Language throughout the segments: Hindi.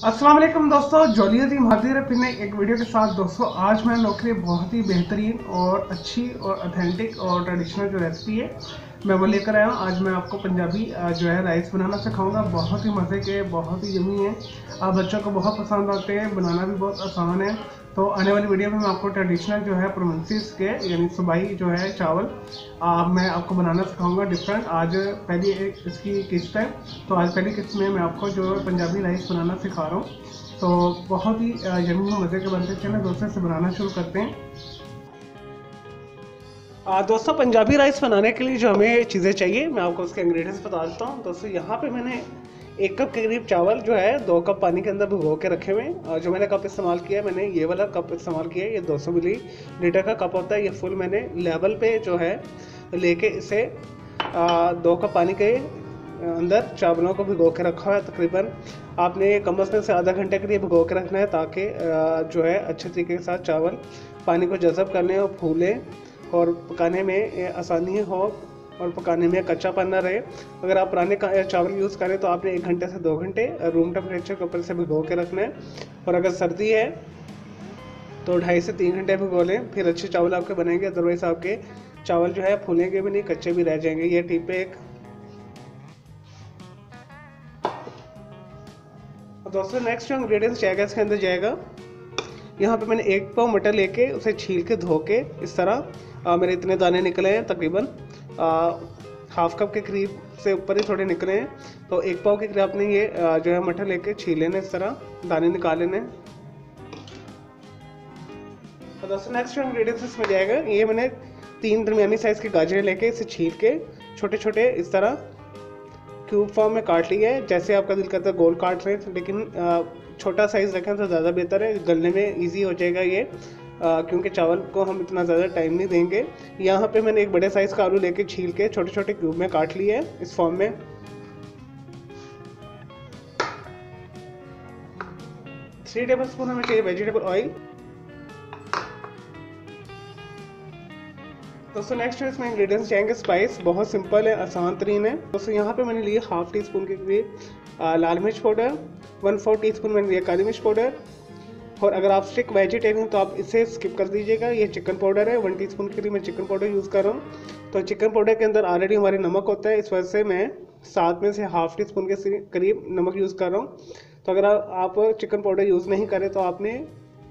अस्सलाम वालेकुम दोस्तों, जॉलिया टीम हाजिर है फिर नई एक वीडियो के साथ। दोस्तों आज मैं लोग के लिए बहुत ही बेहतरीन और अच्छी और ऑथेंटिक और ट्रेडिशनल जो रेसिपी है मैं वो लेकर आया हूँ। आज मैं आपको पंजाबी जो है राइस बनाना सिखाऊंगा। बहुत ही मज़े के, बहुत ही यमी है, बच्चों को बहुत पसंद आते हैं, बनाना भी बहुत आसान है। तो आने वाली वीडियो में मैं आपको ट्रेडिशनल जो है प्रोविंसेस के यानी सूबाई जो है चावल मैं आपको बनाना सिखाऊंगा डिफरेंट। आज पहली एक इसकी किस्त है, तो आज पहली किस्त में मैं आपको जो पंजाबी राइस बनाना सिखा रहा हूँ। तो बहुत ही यमी मज़े के बनते हैं। चलें दोस्तों से बनाना शुरू करते हैं। दोस्तों पंजाबी राइस बनाने के लिए जो हमें चीज़ें चाहिए मैं आपको उसके इंग्रेडिएंट्स बता देता हूँ। दोस्तों यहाँ पे मैंने 1 कप के करीब चावल जो है 2 कप पानी के अंदर भिगो के रखे हुए हैं। जो मैंने कप इस्तेमाल किया है, मैंने ये वाला कप इस्तेमाल किया है। ये 200 मिलीलीटर का कप होता है। ये फुल मैंने लेवल पे जो है लेके इसे 2 कप पानी के अंदर चावलों को भिगो के रखा है। तकरीबन आपने कम से कम से आधा घंटे के लिए भिगो के रखना है, ताकि जो है अच्छे तरीके के साथ चावल पानी को जज़ब करने और फूलें और पकाने में आसानी हो और पकाने में कच्चापन ना रहे। अगर आप पुराने चावल यूज़ करें तो आपने 1 घंटे से 2 घंटे रूम टेम्परेचर के ऊपर से भिगो के रखना है। और अगर सर्दी है तो 2.5 से 3 घंटे भिगो लें, फिर अच्छे चावल आपके बनेंगे। अदरवाइज़ आपके चावल जो है फूलेंगे भी नहीं, कच्चे भी रह जाएंगे। ये टिप है एक। दोस्तों नेक्स्ट जो इंग्रेडिएंट्स जाएगा इसके अंदर जाएगा, यहाँ पे मैंने 1 पाव मटर लेके उसे छील के धो के इस तरह मेरे इतने दाने निकले हैं। तकरीबन हाफ कप के करीब से ऊपर ही थोड़े निकले हैं। तो 1 पाव के करीब आपने ये जो है मटर लेके छील लेने, इस तरह दाने निकाल लेने। तो दोस्तों नेक्स्ट जो इंग्रेडिएंट्स इसमें जाएगा, ये मैंने 3 दरमियानी साइज़ के गाजरें लेके इसे छील के छोटे छोटे इस तरह क्यूब फॉर्म में काट लिया है। जैसे आपका दिल करता है गोल काट रहे हैं, लेकिन छोटा साइज़ रखें तो ज़्यादा बेहतर है, गलने में इजी हो जाएगा ये, क्योंकि चावल को हम इतना ज़्यादा टाइम नहीं देंगे। यहाँ पे मैंने एक बड़े साइज़ का आलू लेके छील के छोटे छोटे क्यूब में काट लिए है इस फॉर्म में। 3 टेबलस्पून हमें चाहिए वेजिटेबल ऑयल। दोस्तों नेक्स्ट इसमें इंग्रेडिएंट्स जाएंगे स्पाइस, बहुत सिंपल है, आसान तरीन है। दोस्तों यहाँ पे मैंने लिए ½ टी स्पून के करीब लाल मिर्च पाउडर, 1/4 टीस्पून मैंने लिया काली मिर्च पाउडर। और अगर आप स्ट्रिक्ट वेजिटेरियन तो आप इसे स्किप कर दीजिएगा। ये चिकन पाउडर है, 1 टीस्पून के करीब मैं चिकन पाउडर यूज़ कर रहा हूँ। तो चिकन पाउडर के अंदर ऑलरेडी हमारे नमक होता है, इस वजह से मैं साथ में से ½ टी स्पून के करीब नमक यूज़ कर रहा हूँ। तो अगर आप चिकन पाउडर यूज़ नहीं करें तो आपने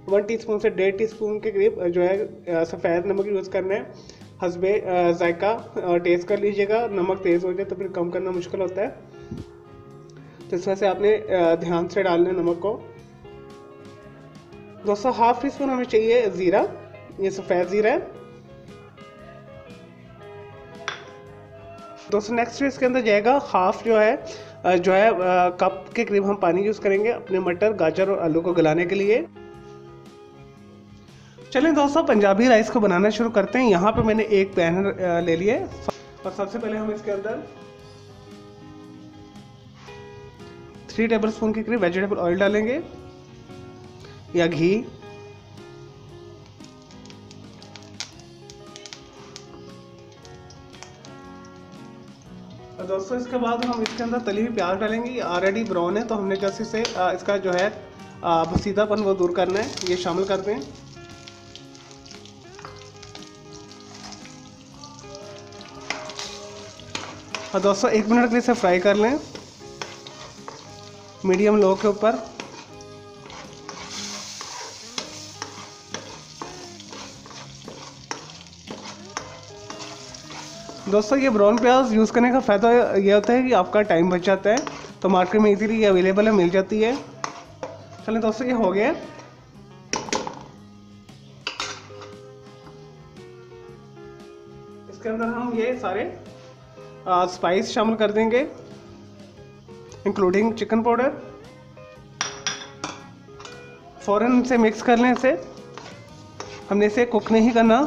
1 टीस्पून से 1.5 टीस्पून के करीब जो है सफ़ेद नमक यूज़ करना है। हस्बे जायका टेस्ट कर लीजिएगा, नमक तेज़ हो जाए तो फिर कम करना मुश्किल होता है, तो इस वजह से आपने ध्यान से डालना है नमक को। दोस्तों ½ टी स्पून हमें चाहिए ज़ीरा, ये सफ़ेद ज़ीरा है। दोस्तों नेक्स्ट इसके अंदर जाएगा हाफ जो है कप के करीब हम पानी यूज़ करेंगे अपने मटर, गाजर और आलू को गलाने के लिए। चलें दोस्तों पंजाबी राइस को बनाना शुरू करते हैं। यहाँ पे मैंने एक पैन ले लिया है और सबसे पहले हम इसके अंदर 3 टेबलस्पून के करीब वेजिटेबल ऑयल डालेंगे या घी। और दोस्तों इसके बाद हम इसके अंदर तली हुई प्याज डालेंगे। ये ऑलरेडी ब्राउन है, तो हमने जैसे से इसका जो है बसीदापन वो दूर करना है, ये शामिल कर दें। और दोस्तों 1 मिनट के लिए इसे फ्राई कर लें मीडियम लो के ऊपर। दोस्तों ये ब्राउन प्याज यूज़ करने का फ़ायदा ये होता है कि आपका टाइम बच जाता है, तो मार्केट में इजीली अवेलेबल है, मिल जाती है। चलें दोस्तों ये हो गया। इसके अंदर हम ये सारे स्पाइस शामिल कर देंगे, इंक्लूडिंग चिकन पाउडर। फ़ौरन से मिक्स कर लें इसे, हमने इसे कुक नहीं करना।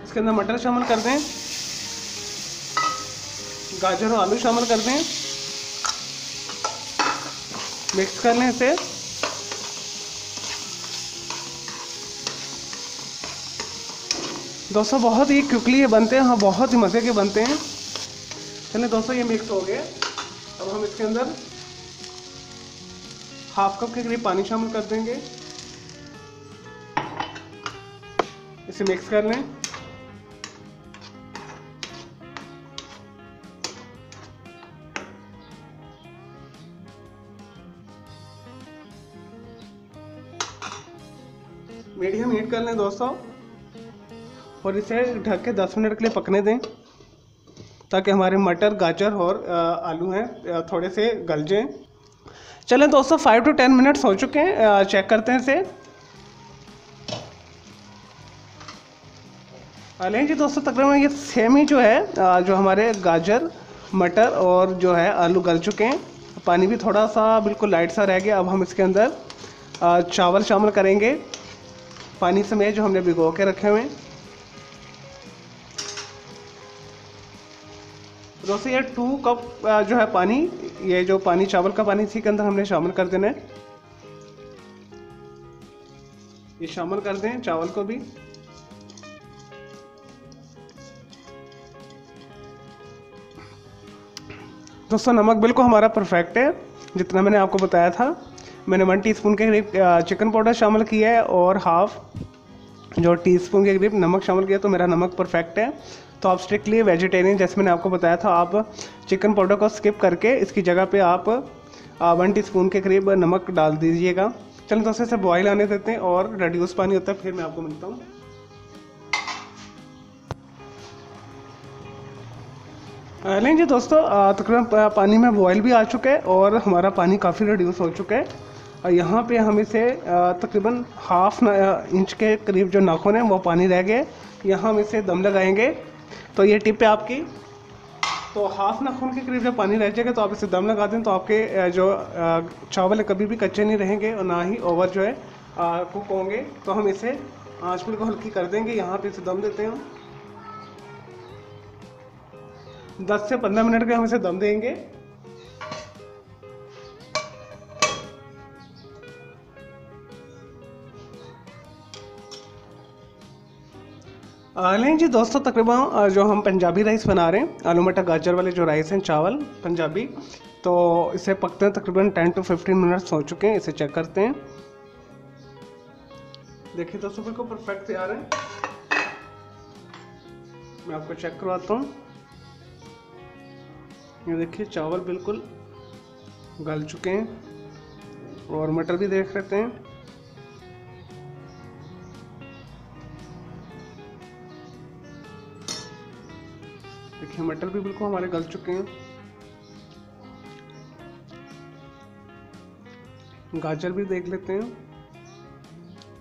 इसके अंदर मटर शामिल कर दें, गाजर और आलू शामिल कर दें, मिक्स कर लें इसे। दोस्तों बहुत ही क्विकली ये बनते हैं, हाँ बहुत ही मज़े के बनते हैं। चलिए दोस्तों, ये मिक्स हो गया। अब हम इसके अंदर हाफ कप के करीब पानी शामिल कर देंगे। इसे मिक्स कर लें। मीडियम हीट कर लें दोस्तों, और इसे ढक के 10 मिनट के लिए पकने दें, ताकि हमारे मटर, गाजर और आलू हैं थोड़े से गल जाएं। चलें दोस्तों, 5 to 10 मिनट्स हो चुके हैं। चेक करते हैं इसे। लें जी दोस्तों, तकरीबन ये सेम ही जो है, जो हमारे गाजर, मटर और जो है आलू गल चुके हैं। पानी भी थोड़ा सा बिल्कुल लाइट सा रह गया। अब हम इसके अंदर चावल शामिल करेंगे पानी समेत, जो हमने भिगो के रखे हुए हैं। दोस्तों, ये 2 कप जो है पानी, ये जो पानी चावल का पानी इसी के अंदर हमने शामिल कर देना है। ये शामिल कर दें चावल को भी। दोस्तों, नमक बिल्कुल हमारा परफेक्ट है, जितना मैंने आपको बताया था। मैंने 1 टीस्पून के करीब चिकन पाउडर शामिल किया है और हाफ जो टीस्पून के करीब नमक शामिल किया, तो मेरा नमक परफेक्ट है। तो आप स्ट्रिक्टली वेजिटेरियन, जैसे मैंने आपको बताया था, आप चिकन पाउडर को स्किप करके इसकी जगह पे आप 1 टीस्पून के करीब नमक डाल दीजिएगा। चलिए दोस्तों, इसे बॉयल आने देते हैं और रेड्यूस पानी होता है, फिर मैं आपको मिलता हूँ। नहीं जी दोस्तों, तकरीबन पानी में बॉयल भी आ चुका है और हमारा पानी काफ़ी रिड्यूस हो चुका है। यहाँ पे हम इसे तकरीबन हाफ इंच के करीब जो नाखून है वो पानी रह गए, यहाँ हम इसे दम लगाएंगे। तो ये टिप है आपकी। तो हाफ नाखून के करीब जब पानी रह जाएगा तो आप इसे दम लगा दें, तो आपके जो चावल कभी भी कच्चे नहीं रहेंगे और ना ही ओवर जो है कुक होंगे। तो हम इसे आंच को हल्की कर देंगे। यहाँ पे इसे दम देते हैं। 10 से 15 मिनट के हम इसे दम देंगे। नहीं जी दोस्तों, तकरीबन जो हम पंजाबी राइस बना रहे हैं, आलू मटर गाजर वाले जो राइस हैं, चावल पंजाबी, तो इसे पकते हैं तकरीबन 10 to 15 मिनट्स हो चुके हैं। इसे चेक करते हैं। देखिए दोस्तों, बिल्कुल परफेक्ट तैयार है। मैं आपको चेक करवाता हूँ। ये देखिए, चावल बिल्कुल गल चुके हैं और मटर भी देख लेते हैं। देखिए, मटर भी बिल्कुल हमारे गल चुके हैं। गाजर भी देख लेते हैं।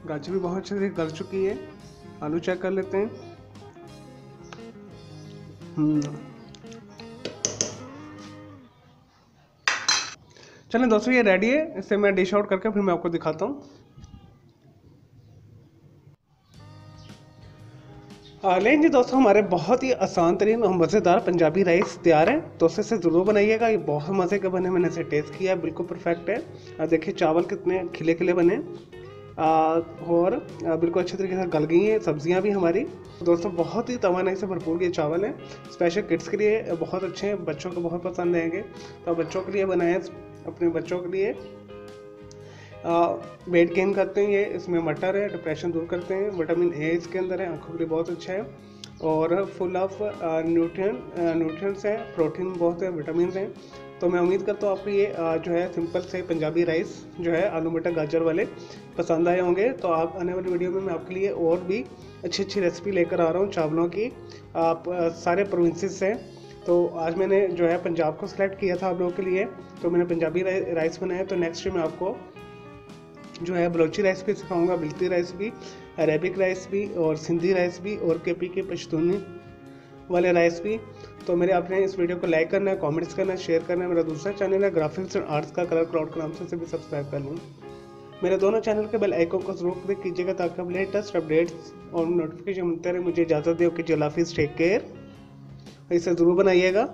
गाजर भी बहुत अच्छे से गल चुकी है। आलू चेक कर लेते हैं। चलें दोस्तों, ये रेडी है। इसे मैं डिश आउट करके फिर मैं आपको दिखाता हूँ। लेकिन जी दोस्तों, हमारे बहुत ही आसान तरीन और मज़ेदार पंजाबी राइस तैयार है। दोस्तों, इसे ज़रूर बनाइएगा। ये बहुत मज़े के बने, मैंने इसे टेस्ट किया, बिल्कुल परफेक्ट है। देखिए, चावल कितने खिले खिले बने और बिल्कुल अच्छे तरीके से गल गई हैं। सब्जियां भी हमारी दोस्तों बहुत ही तवानाई से भरपूर ये चावल हैं। स्पेशल किड्स के लिए बहुत अच्छे हैं, बच्चों को बहुत पसंद आएंगे। तो बच्चों के लिए बनाए, अपने बच्चों के लिए। वेट गेन करते हैं ये। इसमें मटर है, डिप्रेशन दूर करते हैं, विटामिन ए इसके अंदर है, आंखों के लिए बहुत अच्छा है और फुल ऑफ न्यूट्रिएंट्स है, प्रोटीन बहुत है, विटामिन हैं। तो मैं उम्मीद करता हूँ आपको ये जो है सिंपल से पंजाबी राइस जो है आलू मटर गाजर वाले पसंद आए होंगे। तो आप आने वाली वीडियो में मैं आपके लिए और भी अच्छी अच्छी रेसिपी लेकर आ रहा हूँ चावलों की। आप सारे प्रोविंसेस से। तो आज मैंने जो है पंजाब को सिलेक्ट किया था आप लोगों के लिए, तो मैंने पंजाबी राइस बनाया। तो नेक्स्ट मैं आपको जो है बलोची राइस भी सिखाऊंगा, बिलती राइस भी, अरेबिक राइस भी और सिंधी राइस भी और केपी के पश्तूनी वाले राइस भी। तो मेरे आपने इस वीडियो को लाइक करना है, कमेंट्स करना है, शेयर करना है। मेरा दूसरा चैनल है ग्राफिक्स एंड आर्ट्स का कलर क्राउड के नाम से भी सब्सक्राइब कर लें। मेरे दोनों चैनल के बेल आइकन को जरूर क्लिक कीजिएगा ताकि आप लेटेस्ट अपडेट्स और नोटिफिकेशन मिलते रहे। मुझे इजाज़त दें। ओके, अल्लाह हाफिज़, टेक केयर। इसे ज़रूर बनाइएगा।